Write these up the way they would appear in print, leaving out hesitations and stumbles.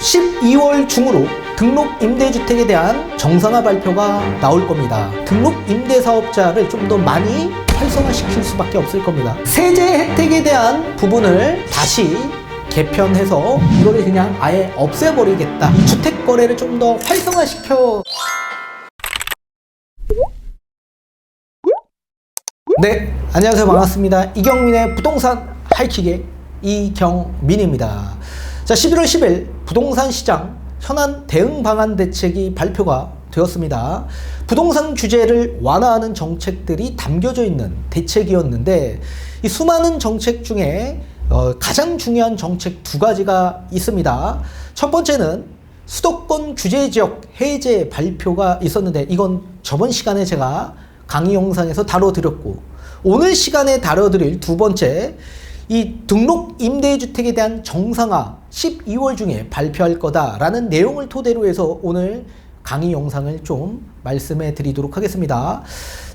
12월 중으로 등록 임대주택에 대한 정상화 발표가 나올 겁니다. 등록 임대사업자를 좀 더 많이 활성화시킬 수밖에 없을 겁니다. 세제 혜택에 대한 부분을 다시 개편해서 이거를 그냥 아예 없애버리겠다. 이 주택 거래를 좀 더 활성화시켜. 네, 안녕하세요. 반갑습니다. 이경민의 부동산 하이킥의 이경민입니다. 자, 11월 10일 부동산 시장 현안 대응 방안 대책이 발표가 되었습니다. 부동산 규제를 완화하는 정책들이 담겨져 있는 대책이었는데, 이 수많은 정책 중에 가장 중요한 정책 두 가지가 있습니다. 첫 번째는 수도권 규제 지역 해제 발표가 있었는데, 이건 저번 시간에 제가 강의 영상에서 다뤄드렸고, 오늘 시간에 다뤄드릴 두 번째, 이 등록 임대주택에 대한 정상화 12월 중에 발표할 거다라는 내용을 토대로 해서 오늘 강의 영상을 좀 말씀해 드리도록 하겠습니다.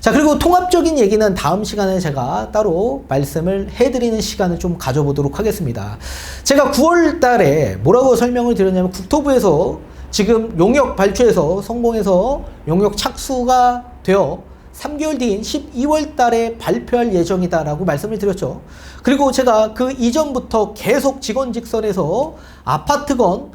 자, 그리고 통합적인 얘기는 다음 시간에 제가 따로 말씀을 해드리는 시간을 좀 가져보도록 하겠습니다. 제가 9월 달에 뭐라고 설명을 드렸냐면, 국토부에서 지금 용역 발주해서 성공해서 용역 착수가 되어 3개월 뒤인 12월 달에 발표할 예정이다라고 말씀을 드렸죠. 그리고 제가 그 이전부터 계속 직원직선에서 아파트건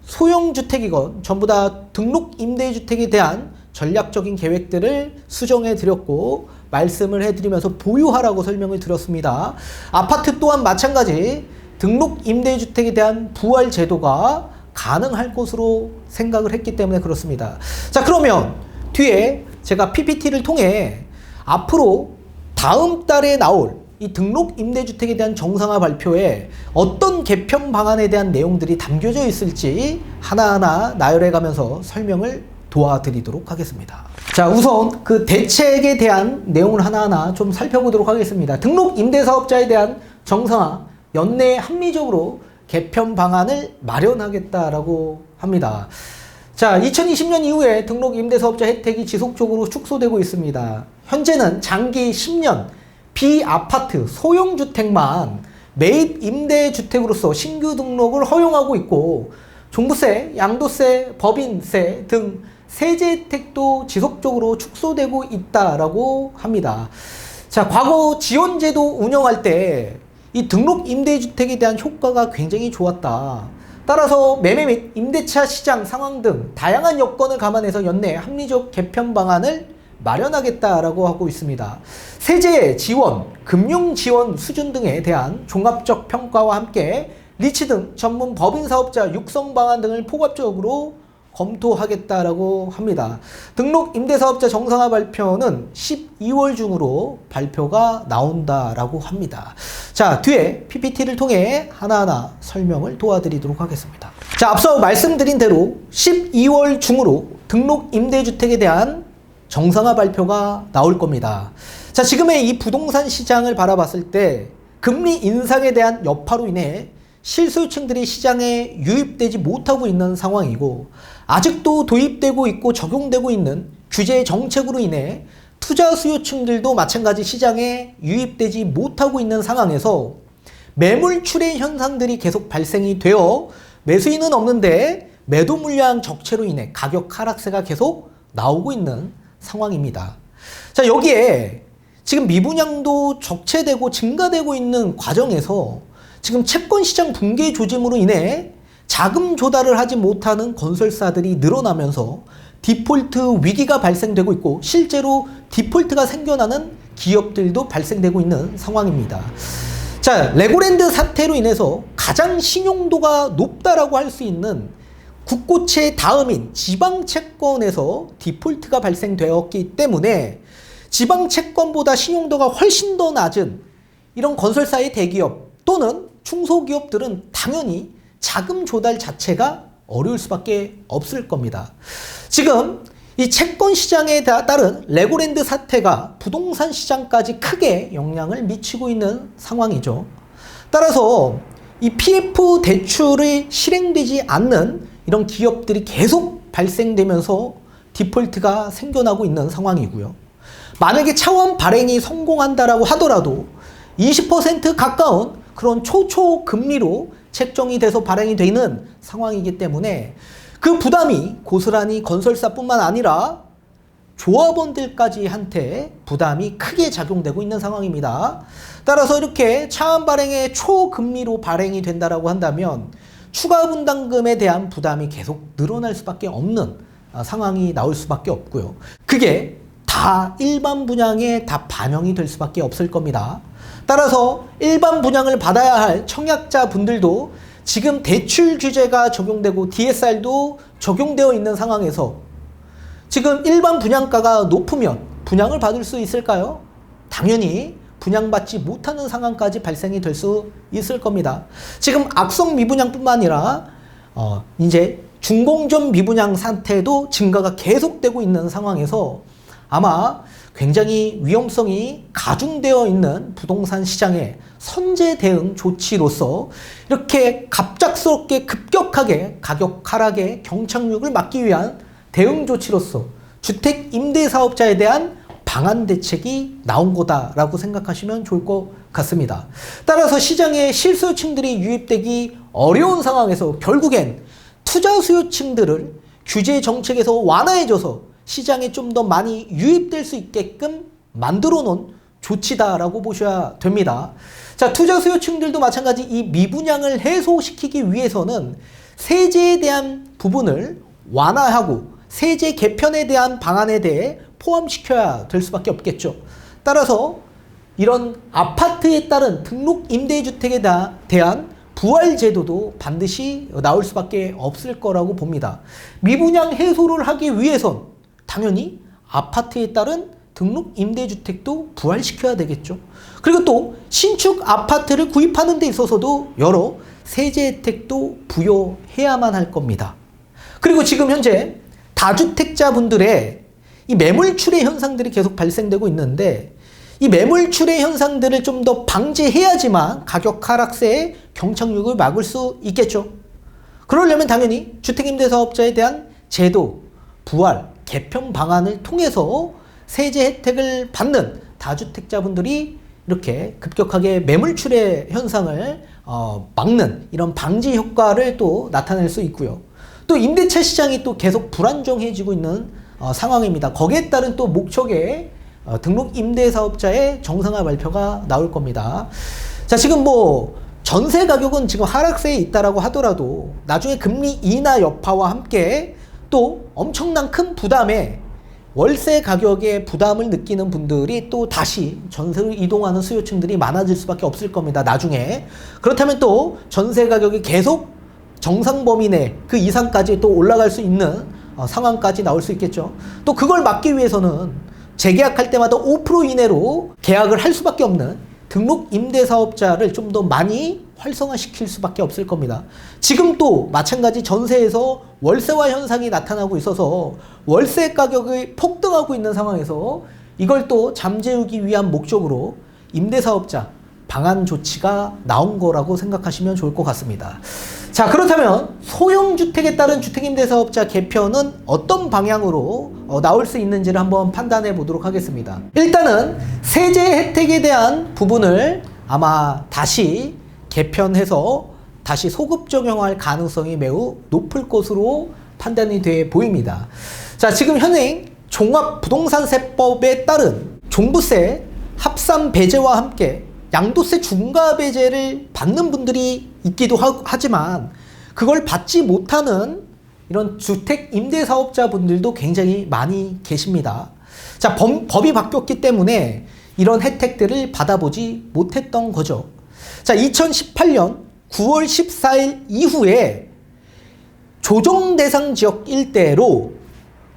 소형주택이건 전부 다 등록 임대주택에 대한 전략적인 계획들을 수정해 드렸고 말씀을 해드리면서 보유하라고 설명을 드렸습니다. 아파트 또한 마찬가지 등록 임대주택에 대한 부활 제도가 가능할 것으로 생각을 했기 때문에 그렇습니다. 자, 그러면 뒤에 제가 PPT를 통해 앞으로 다음 달에 나올 이 등록 임대주택에 대한 정상화 발표에 어떤 개편 방안에 대한 내용들이 담겨져 있을지 하나하나 나열해 가면서 설명을 도와드리도록 하겠습니다. 자, 우선 그 대책에 대한 내용을 하나하나 좀 살펴보도록 하겠습니다. 등록 임대사업자에 대한 정상화, 연내에 합리적으로 개편 방안을 마련하겠다라고 합니다. 자, 2020년 이후에 등록 임대사업자 혜택이 지속적으로 축소되고 있습니다. 현재는 장기 10년 비아파트 소형주택만 매입 임대주택으로서 신규 등록을 허용하고 있고, 종부세, 양도세, 법인세 등 세제 혜택도 지속적으로 축소되고 있다라고 합니다. 자, 과거 지원제도 운영할 때 이 등록 임대주택에 대한 효과가 굉장히 좋았다. 따라서 매매 및 임대차 시장 상황 등 다양한 여건을 감안해서 연내 합리적 개편 방안을 마련하겠다라고 하고 있습니다. 세제 지원, 금융 지원 수준 등에 대한 종합적 평가와 함께 리츠 등 전문 법인 사업자 육성 방안 등을 포괄적으로 검토하겠다라고 합니다. 등록 임대사업자 정상화 발표는 12월 중으로 발표가 나온다라고 합니다. 자, 뒤에 PPT를 통해 하나하나 설명을 도와드리도록 하겠습니다. 자, 앞서 말씀드린 대로 12월 중으로 등록 임대주택에 대한 정상화 발표가 나올 겁니다. 자, 지금의 이 부동산 시장을 바라봤을 때 금리 인상에 대한 여파로 인해 실소유층들이 시장에 유입되지 못하고 있는 상황이고, 아직도 도입되고 있고 적용되고 있는 규제 정책으로 인해 투자 수요층들도 마찬가지 시장에 유입되지 못하고 있는 상황에서 매물 출회 현상들이 계속 발생이 되어 매수인은 없는데 매도 물량 적체로 인해 가격 하락세가 계속 나오고 있는 상황입니다. 자, 여기에 지금 미분양도 적체되고 증가되고 있는 과정에서 지금 채권시장 붕괴 조짐으로 인해 자금 조달을 하지 못하는 건설사들이 늘어나면서 디폴트 위기가 발생되고 있고, 실제로 디폴트가 생겨나는 기업들도 발생되고 있는 상황입니다. 자, 레고랜드 사태로 인해서 가장 신용도가 높다라고 할 수 있는 국고채 다음인 지방채권에서 디폴트가 발생되었기 때문에 지방채권보다 신용도가 훨씬 더 낮은 이런 건설사의 대기업 또는 중소기업들은 당연히 자금 조달 자체가 어려울 수밖에 없을 겁니다. 지금 이 채권 시장에 따른 레고랜드 사태가 부동산 시장까지 크게 영향을 미치고 있는 상황이죠. 따라서 이 PF 대출이 실행되지 않는 이런 기업들이 계속 발생되면서 디폴트가 생겨나고 있는 상황이고요. 만약에 차원 발행이 성공한다라고 하더라도 20% 가까운 그런 초초금리로 책정이 돼서 발행이 되는 상황이기 때문에 그 부담이 고스란히 건설사뿐만 아니라 조합원들까지 한테 부담이 크게 작용되고 있는 상황입니다. 따라서 이렇게 차환 발행의 초금리로 발행이 된다라고 한다면 추가 분담금에 대한 부담이 계속 늘어날 수밖에 없는 상황이 나올 수밖에 없고요. 그게 다 일반 분양에 다 반영이 될 수밖에 없을 겁니다. 따라서 일반 분양을 받아야 할 청약자 분들도 지금 대출 규제가 적용되고 DSR도 적용되어 있는 상황에서 지금 일반 분양가가 높으면 분양을 받을 수 있을까요? 당연히 분양받지 못하는 상황까지 발생이 될 수 있을 겁니다. 지금 악성 미분양뿐만 아니라 이제 중공점 미분양 상태도 증가가 계속되고 있는 상황에서 아마 굉장히 위험성이 가중되어 있는 부동산 시장의 선제 대응 조치로서 이렇게 갑작스럽게 급격하게 가격 하락의 경착륙을 막기 위한 대응 조치로서 주택 임대 사업자에 대한 방안 대책이 나온 거다라고 생각하시면 좋을 것 같습니다. 따라서 시장에 실수요층들이 유입되기 어려운 상황에서 결국엔 투자 수요층들을 규제 정책에서 완화해줘서 시장에 좀 더 많이 유입될 수 있게끔 만들어 놓은 조치다라고 보셔야 됩니다. 자, 투자 수요층들도 마찬가지 이 미분양을 해소시키기 위해서는 세제에 대한 부분을 완화하고 세제 개편에 대한 방안에 대해 포함시켜야 될 수밖에 없겠죠. 따라서 이런 아파트에 따른 등록 임대주택에 대한 부활 제도도 반드시 나올 수밖에 없을 거라고 봅니다. 미분양 해소를 하기 위해선 당연히 아파트에 따른 등록 임대주택도 부활시켜야 되겠죠. 그리고 또 신축 아파트를 구입하는 데 있어서도 여러 세제 혜택도 부여해야만 할 겁니다. 그리고 지금 현재 다주택자분들의 이 매물출의 현상들이 계속 발생되고 있는데 이 매물출의 현상들을 좀 더 방지해야지만 가격 하락세의 경착륙을 막을 수 있겠죠. 그러려면 당연히 주택임대사업자에 대한 제도, 부활, 개편 방안을 통해서 세제 혜택을 받는 다주택자분들이 이렇게 급격하게 매물출의 현상을 막는 이런 방지 효과를 또 나타낼 수 있고요. 또 임대차 시장이 또 계속 불안정해지고 있는 상황입니다. 거기에 따른 또 목적의 등록 임대사업자의 정상화 발표가 나올 겁니다. 자, 지금 뭐 전세 가격은 지금 하락세에 있다라고 하더라도 나중에 금리 인하 여파와 함께 또 엄청난 큰 부담에 월세 가격에 부담을 느끼는 분들이 또 다시 전세로 이동하는 수요층들이 많아질 수밖에 없을 겁니다. 나중에. 그렇다면 또 전세 가격이 계속 정상 범위 내 그 이상까지 또 올라갈 수 있는 상황까지 나올 수 있겠죠. 또 그걸 막기 위해서는 재계약할 때마다 5% 이내로 계약을 할 수밖에 없는 등록 임대사업자를 좀 더 많이 활성화시킬 수밖에 없을 겁니다. 지금 또 마찬가지 전세에서 월세화 현상이 나타나고 있어서 월세 가격이 폭등하고 있는 상황에서 이걸 또 잠재우기 위한 목적으로 임대사업자 방안 조치가 나온 거라고 생각하시면 좋을 것 같습니다. 자, 그렇다면 소형주택에 따른 주택임대사업자 개편은 어떤 방향으로 나올 수 있는지를 한번 판단해 보도록 하겠습니다. 일단은 세제 혜택에 대한 부분을 아마 다시 개편해서 다시 소급 적용할 가능성이 매우 높을 것으로 판단이 돼 보입니다. 자, 지금 현행 종합부동산세법에 따른 종부세 합산 배제와 함께 양도세 중과 배제를 받는 분들이 있기도 하지만 그걸 받지 못하는 이런 주택 임대사업자분들도 굉장히 많이 계십니다. 자, 법이 바뀌었기 때문에 이런 혜택들을 받아보지 못했던 거죠. 자, 2018년 9월 14일 이후에 조정 대상 지역 일대로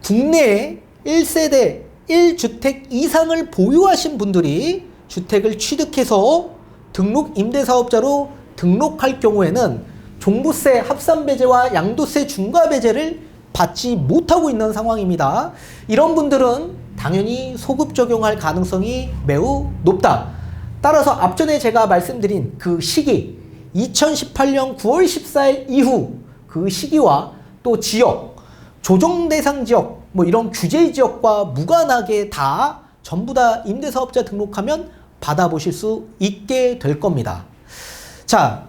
국내에 1세대 1주택 이상을 보유하신 분들이 주택을 취득해서 등록 임대사업자로 등록할 경우에는 종부세 합산배제와 양도세 중과배제를 받지 못하고 있는 상황입니다. 이런 분들은 당연히 소급 적용할 가능성이 매우 높다. 따라서 앞전에 제가 말씀드린 그 시기 2018년 9월 14일 이후 그 시기와 또 지역, 조정 대상 지역, 뭐 이런 규제 지역과 무관하게 다 전부 다 임대사업자 등록하면 받아보실 수 있게 될 겁니다. 자,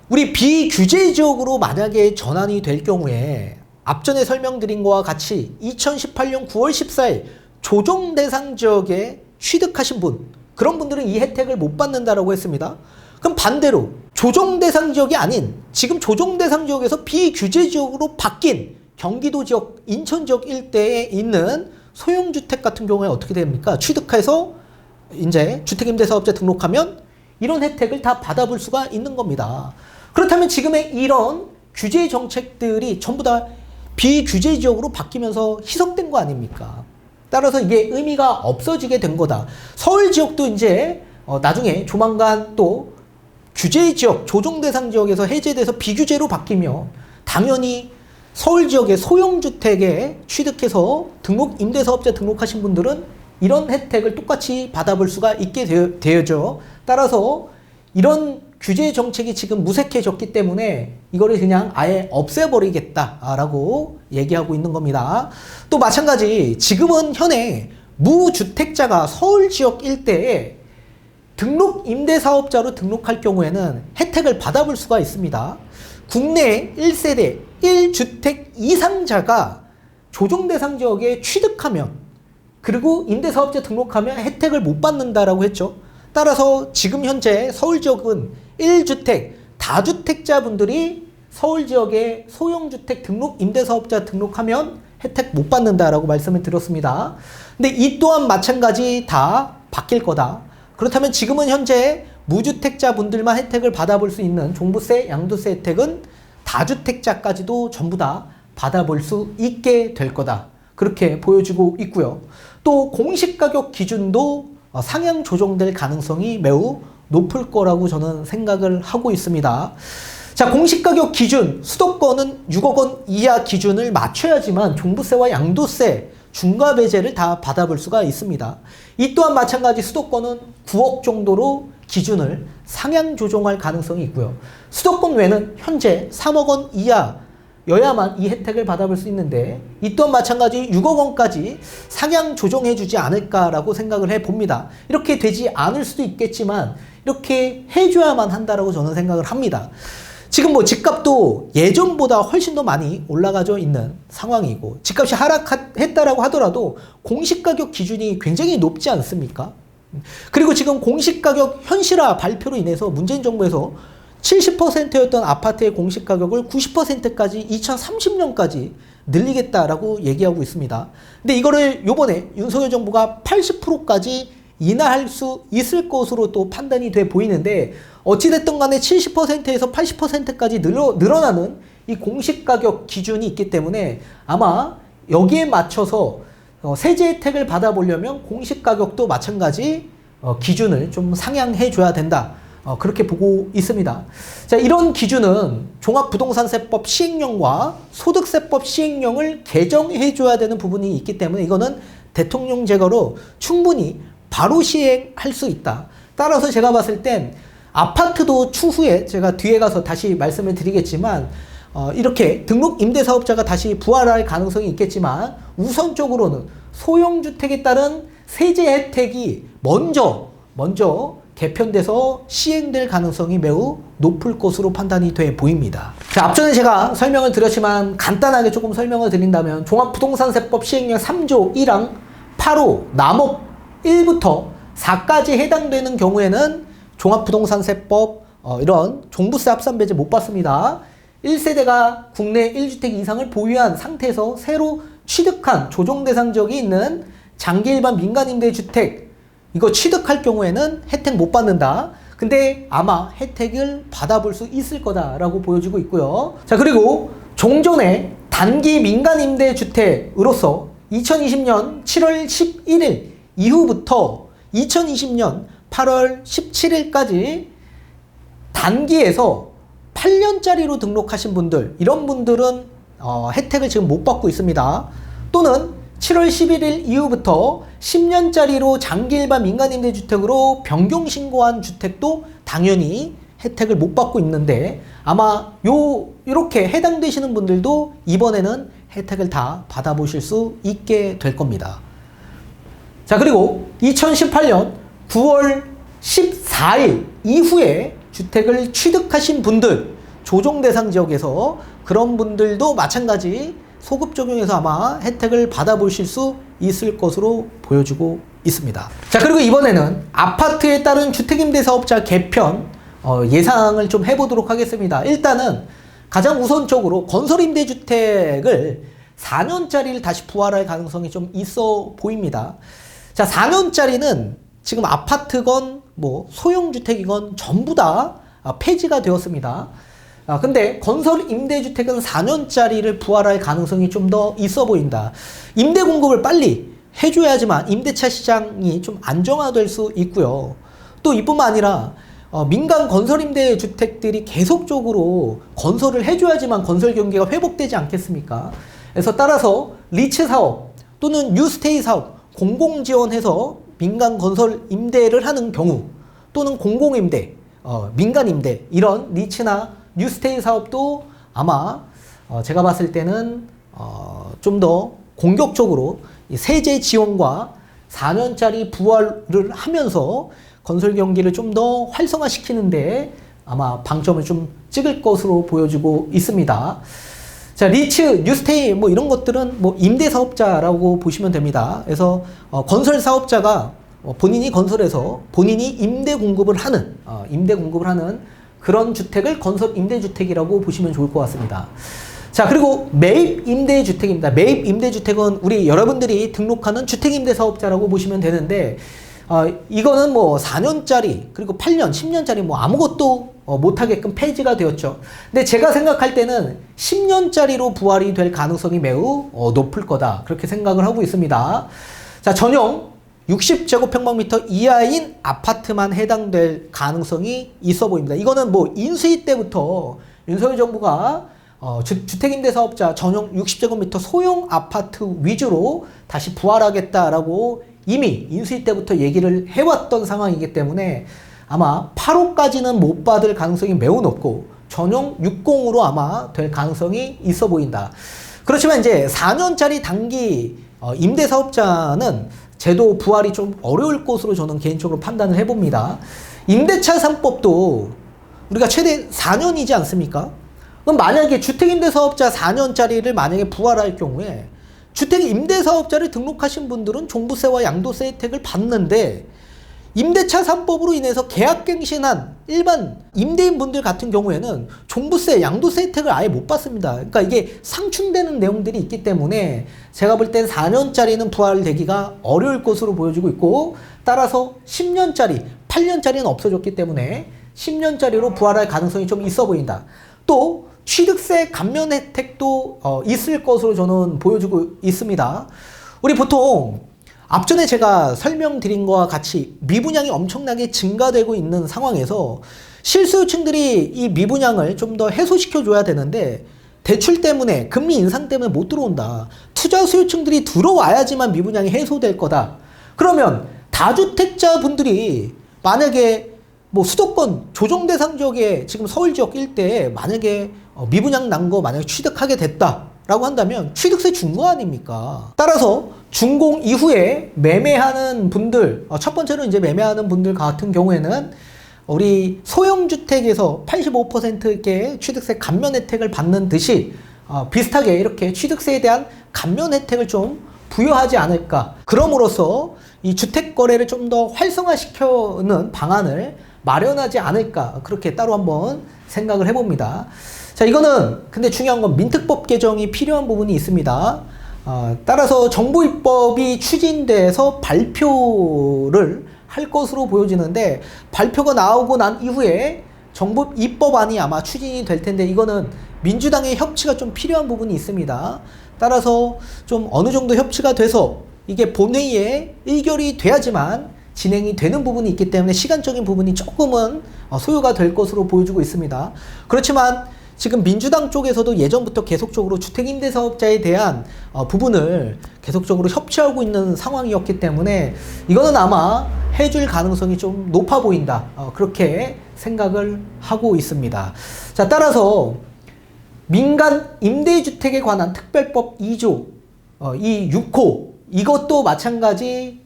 우리 비규제 지역으로 만약에 전환이 될 경우에 앞전에 설명드린 것과 같이 2018년 9월 14일 조정 대상 지역에 취득하신 분, 그런 분들은 이 혜택을 못 받는다라고 했습니다. 그럼 반대로 조정 대상 지역이 아닌 지금 조정 대상 지역에서 비규제 지역으로 바뀐 경기도 지역, 인천 지역 일대에 있는 소형주택 같은 경우에 어떻게 됩니까? 취득해서 이제 주택임대사업자 등록하면 이런 혜택을 다 받아볼 수가 있는 겁니다. 그렇다면 지금의 이런 규제 정책들이 전부 다 비규제 지역으로 바뀌면서 희석된 거 아닙니까? 따라서 이게 의미가 없어지게 된 거다. 서울 지역도 이제 나중에 조만간 또 규제 지역, 조정 대상 지역에서 해제돼서 비규제로 바뀌면 당연히 서울 지역의 소형주택에 취득해서 임대사업자 등록하신 분들은 이런 혜택을 똑같이 받아볼 수가 있게 되어죠. 따라서 이런 규제 정책이 지금 무색해졌기 때문에 이거를 그냥 아예 없애버리겠다라고 얘기하고 있는 겁니다. 또 마찬가지 지금은 현행 무주택자가 서울 지역 일대에 임대사업자로 등록할 경우에는 혜택을 받아볼 수가 있습니다. 국내 1세대 1주택 이상자가 조정대상 지역에 취득하면 그리고 임대사업자 등록하면 혜택을 못 받는다라고 했죠. 따라서 지금 현재 서울 지역은 1주택 다주택자분들이 서울 지역에 소형주택 임대사업자 등록하면 혜택 못 받는다라고 말씀을 드렸습니다. 근데 이 또한 마찬가지 다 바뀔 거다. 그렇다면 지금은 현재 무주택자분들만 혜택을 받아볼 수 있는 종부세, 양도세 혜택은 다주택자까지도 전부 다 받아볼 수 있게 될 거다. 그렇게 보여지고 있고요. 또 공시가격 기준도 상향 조정될 가능성이 매우 높을 거라고 저는 생각을 하고 있습니다. 자, 공시가격 기준, 수도권은 6억 원 이하 기준을 맞춰야지만 종부세와 양도세, 중과배제를 다 받아볼 수가 있습니다. 이 또한 마찬가지 수도권은 9억 정도로 기준을 상향 조정할 가능성이 있고요. 수도권 외는 현재 3억 원 이하여야만 이 혜택을 받아볼 수 있는데 이 또한 마찬가지 6억 원까지 상향 조정해 주지 않을까라고 생각을 해봅니다. 이렇게 되지 않을 수도 있겠지만 이렇게 해줘야만 한다라고 저는 생각을 합니다. 지금 뭐 집값도 예전보다 훨씬 더 많이 올라가져 있는 상황이고 집값이 하락했다라고 하더라도 공시가격 기준이 굉장히 높지 않습니까? 그리고 지금 공시가격 현실화 발표로 인해서 문재인 정부에서 70%였던 아파트의 공시가격을 90%까지 2030년까지 늘리겠다라고 얘기하고 있습니다. 근데 이거를 요번에 윤석열 정부가 80%까지 인하할 수 있을 것으로 또 판단이 돼 보이는데 어찌됐든 간에 70%에서 80%까지 늘어나는 이 공시가격 기준이 있기 때문에 아마 여기에 맞춰서 세제 혜택을 받아보려면 공시가격도 마찬가지 기준을 좀 상향해 줘야 된다. 그렇게 보고 있습니다. 자, 이런 기준은 종합부동산세법 시행령과 소득세법 시행령을 개정해 줘야 되는 부분이 있기 때문에 이거는 대통령 제거로 충분히 바로 시행할 수 있다. 따라서 제가 봤을 땐 아파트도 추후에 제가 뒤에 가서 다시 말씀을 드리겠지만 이렇게 임대사업자가 다시 부활할 가능성이 있겠지만 우선적으로는 소형주택에 따른 세제 혜택이 먼저 개편돼서 시행될 가능성이 매우 높을 것으로 판단이 돼 보입니다. 자, 앞전에 제가 설명을 드렸지만 간단하게 조금 설명을 드린다면 종합부동산세법 시행령 3조 1항 8호 남업 1부터 4까지 해당되는 경우에는 종합부동산세법 이런 종부세 합산배제 못 받습니다. 1세대가 국내 1주택 이상을 보유한 상태에서 새로 취득한 조정대상 지역이 있는 장기 일반 민간임대주택 이거 취득할 경우에는 혜택 못 받는다. 근데 아마 혜택을 받아볼 수 있을 거다라고 보여지고 있고요. 자, 그리고 종전에 단기 민간임대주택으로서 2020년 7월 11일 이후부터 2020년 8월 17일까지 단기에서 8년짜리로 등록하신 분들, 이런 분들은 혜택을 지금 못 받고 있습니다. 또는 7월 11일 이후부터 10년짜리로 장기 일반 민간임대주택으로 변경 신고한 주택도 당연히 혜택을 못 받고 있는데 아마 이렇게 해당되시는 분들도 이번에는 혜택을 다 받아보실 수 있게 될 겁니다. 자, 그리고 2018년 9월 14일 이후에 주택을 취득하신 분들 조정 대상 지역에서 그런 분들도 마찬가지 소급 적용해서 아마 혜택을 받아보실 수 있을 것으로 보여지고 있습니다. 자, 그리고 이번에는 아파트에 따른 주택임대사업자 개편 예상을 좀 해보도록 하겠습니다. 일단은 가장 우선적으로 건설임대주택을 4년짜리를 다시 부활할 가능성이 좀 있어 보입니다. 자, 4년짜리는 지금 아파트건 뭐 소형주택이건 전부 다 폐지가 되었습니다. 근데 건설 임대주택은 4년짜리를 부활할 가능성이 좀 더 있어 보인다. 임대 공급을 빨리 해줘야지만 임대차 시장이 좀 안정화될 수 있고요. 또 이뿐만 아니라 민간 건설 임대주택들이 계속적으로 건설을 해줘야지만 건설 경기가 회복되지 않겠습니까? 그래서 따라서 리츠 사업 또는 뉴스테이 사업 공공지원해서 민간 건설 임대를 하는 경우 또는 공공임대, 민간임대 이런 리츠나 뉴스테이 사업도 아마 제가 봤을 때는 좀 더 공격적으로 세제 지원과 4년짜리 부활을 하면서 건설 경기를 좀 더 활성화시키는데 아마 방점을 좀 찍을 것으로 보여지고 있습니다. 자, 리츠, 뉴스테이 뭐 이런 것들은 뭐 임대사업자라고 보시면 됩니다. 그래서 건설 사업자가 본인이 건설해서 본인이 임대 공급을 하는 그런 주택을 건설 임대주택이라고 보시면 좋을 것 같습니다. 자, 그리고 매입 임대주택입니다. 매입 임대주택은 우리 여러분들이 등록하는 주택임대사업자라고 보시면 되는데 이거는 뭐 4년짜리 그리고 8년, 10년짜리 뭐 아무것도 못하게끔 폐지가 되었죠. 근데 제가 생각할 때는 10년짜리로 부활이 될 가능성이 매우 높을 거다. 그렇게 생각을 하고 있습니다. 자, 전용 60제곱평방미터 이하인 아파트만 해당될 가능성이 있어 보입니다. 이거는 뭐 인수위 때부터 윤석열 정부가 주택임대사업자 전용 60제곱미터 소형 아파트 위주로 다시 부활하겠다라고 이미 인수위 때부터 얘기를 해왔던 상황이기 때문에 아마 8호까지는 못 받을 가능성이 매우 높고 전용 60으로 아마 될 가능성이 있어 보인다. 그렇지만 이제 4년짜리 단기 임대사업자는 제도 부활이 좀 어려울 것으로 저는 개인적으로 판단을 해봅니다. 임대차 3법도 우리가 최대 4년이지 않습니까? 그럼 만약에 주택임대사업자 4년짜리를 만약에 부활할 경우에 주택임대사업자를 등록하신 분들은 종부세와 양도세 혜택을 받는데 임대차 3법으로 인해서 계약갱신한 일반 임대인분들 같은 경우에는 종부세, 양도세 혜택을 아예 못 받습니다. 그러니까 이게 상충되는 내용들이 있기 때문에 제가 볼 땐 4년짜리는 부활되기가 어려울 것으로 보여지고 있고 따라서 10년짜리, 8년짜리는 없어졌기 때문에 10년짜리로 부활할 가능성이 좀 있어 보인다. 또 취득세 감면 혜택도 있을 것으로 저는 보여지고 있습니다. 우리 보통 앞전에 제가 설명드린 것과 같이 미분양이 엄청나게 증가되고 있는 상황에서 실수요층들이 이 미분양을 좀 더 해소시켜 줘야 되는데 대출 때문에 금리 인상 때문에 못 들어온다. 투자 수요층들이 들어와야지만 미분양이 해소될 거다. 그러면 다주택자 분들이 만약에 뭐 수도권 조정 대상 지역에 지금 서울 지역 일대에 만약에 미분양 난 거 만약에 취득하게 됐다라고 한다면 취득세 준 거 아닙니까? 따라서 준공 이후에 매매하는 분들, 첫 번째로 이제 매매하는 분들 같은 경우에는 우리 소형주택에서 85%의 취득세 감면 혜택을 받는 듯이 비슷하게 이렇게 취득세에 대한 감면 혜택을 좀 부여하지 않을까. 그럼으로써 이 주택 거래를 좀 더 활성화시켜는 방안을 마련하지 않을까. 그렇게 따로 한번 생각을 해봅니다. 자, 이거는 근데 중요한 건 민특법 개정이 필요한 부분이 있습니다. 따라서 정부 입법이 추진돼서 발표를 할 것으로 보여지는데 발표가 나오고 난 이후에 정부 입법안이 아마 추진이 될 텐데 이거는 민주당의 협치가 좀 필요한 부분이 있습니다. 따라서 좀 어느 정도 협치가 돼서 이게 본회의에 의결이 돼야지만 진행이 되는 부분이 있기 때문에 시간적인 부분이 조금은 소요가 될 것으로 보여지고 있습니다. 그렇지만 지금 민주당 쪽에서도 예전부터 계속적으로 주택임대사업자에 대한 부분을 계속적으로 협치하고 있는 상황이었기 때문에 이거는 아마 해줄 가능성이 좀 높아 보인다. 그렇게 생각을 하고 있습니다. 자, 따라서 민간 임대주택에 관한 특별법 2조 이 6호 이것도 마찬가지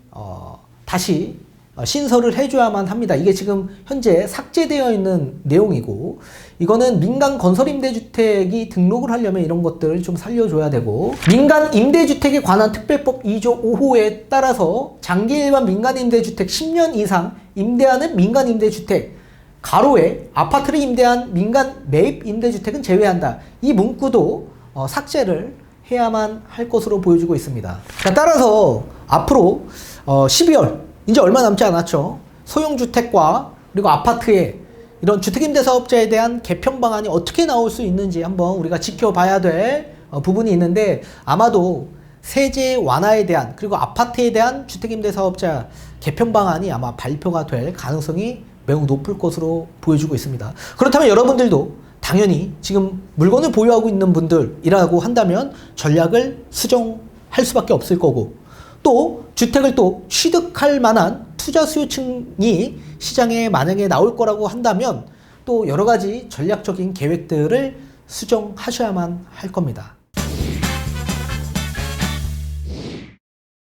다시 신설을 해줘야만 합니다. 이게 지금 현재 삭제되어 있는 내용이고, 이거는 민간 건설 임대주택이 등록을 하려면 이런 것들을 좀 살려줘야 되고, 민간 임대주택에 관한 특별법 2조 5호에 따라서 장기 일반 민간 임대주택 10년 이상 임대하는 민간 임대주택 가로에 아파트를 임대한 민간 매입 임대주택은 제외한다. 이 문구도 삭제를 해야만 할 것으로 보여지고 있습니다. 자, 따라서 앞으로 12월 이제 얼마 남지 않았죠. 소형주택과 그리고 아파트의 이런 주택임대사업자에 대한 개편 방안이 어떻게 나올 수 있는지 한번 우리가 지켜봐야 될 부분이 있는데, 아마도 세제 완화에 대한 그리고 아파트에 대한 주택임대사업자 개편 방안이 아마 발표가 될 가능성이 매우 높을 것으로 보여지고 있습니다. 그렇다면 여러분들도 당연히 지금 물건을 보유하고 있는 분들이라고 한다면 전략을 수정할 수밖에 없을 거고, 또 주택을 또 취득할 만한 투자 수요층이 시장에 만약에 나올 거라고 한다면 또 여러 가지 전략적인 계획들을 수정하셔야만 할 겁니다.